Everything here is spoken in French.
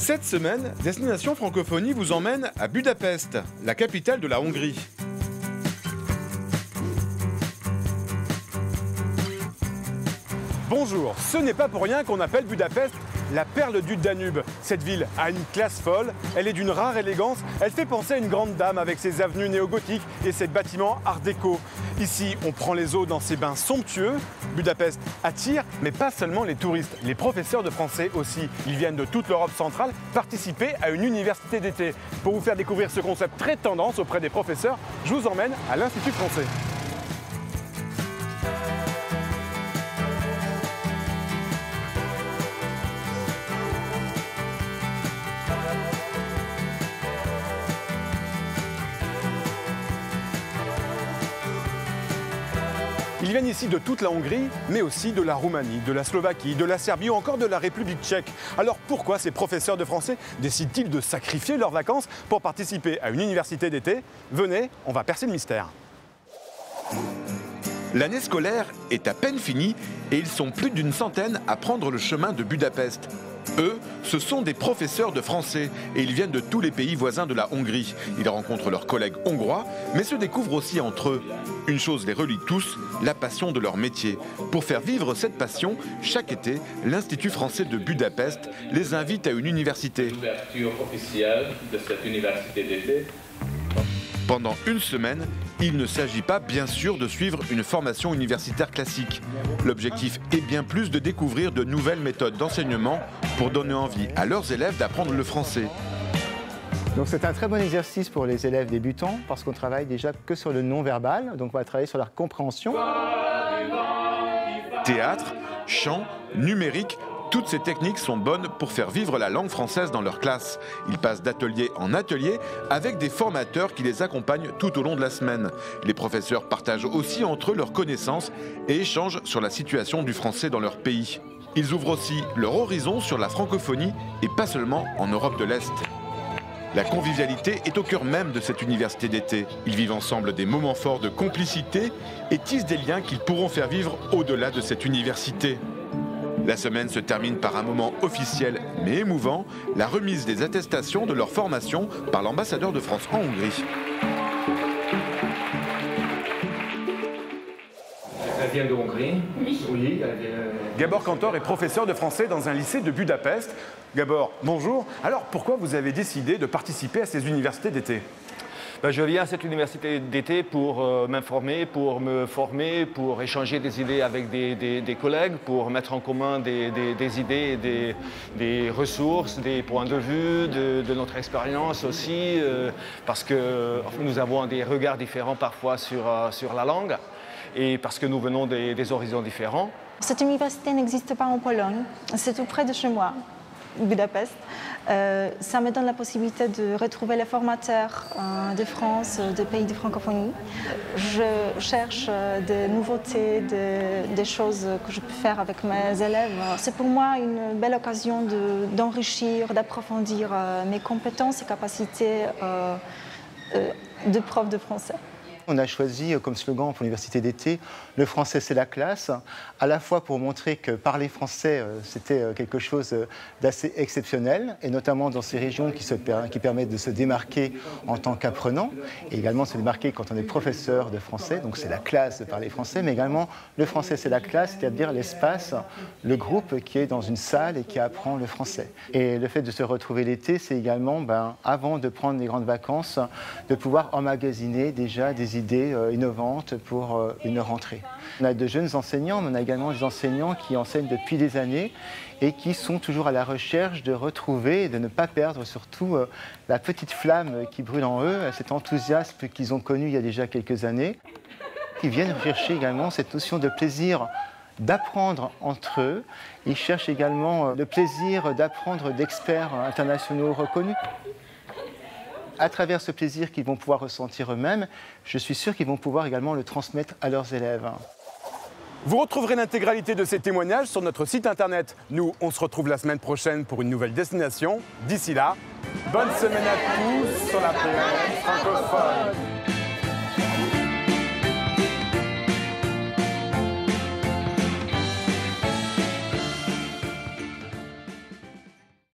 Cette semaine, Destination Francophonie vous emmène à Budapest, la capitale de la Hongrie. Bonjour, ce n'est pas pour rien qu'on appelle Budapest la perle du Danube. Cette ville a une classe folle, elle est d'une rare élégance, elle fait penser à une grande dame avec ses avenues néo-gothiques et ses bâtiments art déco. Ici, on prend les eaux dans ses bains somptueux. Budapest attire, mais pas seulement les touristes, les professeurs de français aussi. Ils viennent de toute l'Europe centrale participer à une université d'été. Pour vous faire découvrir ce concept très tendance auprès des professeurs, je vous emmène à l'Institut français. Ils viennent ici de toute la Hongrie, mais aussi de la Roumanie, de la Slovaquie, de la Serbie ou encore de la République tchèque. Alors pourquoi ces professeurs de français décident-ils de sacrifier leurs vacances pour participer à une université d'été? Venez, on va percer le mystère. L'année scolaire est à peine finie et ils sont plus d'une centaine à prendre le chemin de Budapest. Eux, ce sont des professeurs de français et ils viennent de tous les pays voisins de la Hongrie. Ils rencontrent leurs collègues hongrois, mais se découvrent aussi entre eux. Une chose les relie tous, la passion de leur métier. Pour faire vivre cette passion, chaque été, l'Institut français de Budapest les invite à une université. L'ouverture officielle de cette université d'été. Pendant une semaine, il ne s'agit pas, bien sûr, de suivre une formation universitaire classique. L'objectif est bien plus de découvrir de nouvelles méthodes d'enseignement pour donner envie à leurs élèves d'apprendre le français. Donc c'est un très bon exercice pour les élèves débutants parce qu'on travaille déjà que sur le non-verbal, donc on va travailler sur leur compréhension. Théâtre, chant, numérique, toutes ces techniques sont bonnes pour faire vivre la langue française dans leur classe. Ils passent d'atelier en atelier avec des formateurs qui les accompagnent tout au long de la semaine. Les professeurs partagent aussi entre eux leurs connaissances et échangent sur la situation du français dans leur pays. Ils ouvrent aussi leur horizon sur la francophonie et pas seulement en Europe de l'Est. La convivialité est au cœur même de cette université d'été. Ils vivent ensemble des moments forts de complicité et tissent des liens qu'ils pourront faire vivre au-delà de cette université. La semaine se termine par un moment officiel mais émouvant, la remise des attestations de leur formation par l'ambassadeur de France en Hongrie. Elle vient de Hongrie. Oui. Gabor Kantor est professeur de français dans un lycée de Budapest. Gabor, bonjour. Alors pourquoi vous avez décidé de participer à ces universités d'été ? Je viens à cette université d'été pour m'informer, pour me former, pour échanger des idées avec des collègues, pour mettre en commun des idées, des ressources, des points de vue, de notre expérience aussi, parce que nous avons des regards différents parfois sur la langue et parce que nous venons des horizons différents. Cette université n'existe pas en Pologne, c'est tout près de chez moi, Budapest. Ça me donne la possibilité de retrouver les formateurs de France, des pays de francophonie. Je cherche des nouveautés, des choses que je peux faire avec mes élèves. C'est pour moi une belle occasion d'enrichir, d'approfondir mes compétences et capacités de prof de français. On a choisi comme slogan pour l'université d'été « Le français c'est la classe », à la fois pour montrer que parler français c'était quelque chose d'assez exceptionnel, et notamment dans ces régions qui permettent de se démarquer en tant qu'apprenant, et également se démarquer quand on est professeur de français, donc c'est la classe de parler français, mais également le français c'est la classe, c'est-à-dire l'espace, le groupe qui est dans une salle et qui apprend le français. Et le fait de se retrouver l'été, c'est également, avant de prendre les grandes vacances, de pouvoir emmagasiner déjà des idées innovantes pour une rentrée. On a de jeunes enseignants, mais on a également des enseignants qui enseignent depuis des années et qui sont toujours à la recherche de retrouver et de ne pas perdre surtout la petite flamme qui brûle en eux, cet enthousiasme qu'ils ont connu il y a déjà quelques années. Ils viennent chercher également cette notion de plaisir d'apprendre entre eux. Ils cherchent également le plaisir d'apprendre d'experts internationaux reconnus. À travers ce plaisir qu'ils vont pouvoir ressentir eux-mêmes, je suis sûr qu'ils vont pouvoir également le transmettre à leurs élèves. Vous retrouverez l'intégralité de ces témoignages sur notre site internet. Nous, on se retrouve la semaine prochaine pour une nouvelle destination. D'ici là, bonne semaine à tous sur la planète francophone.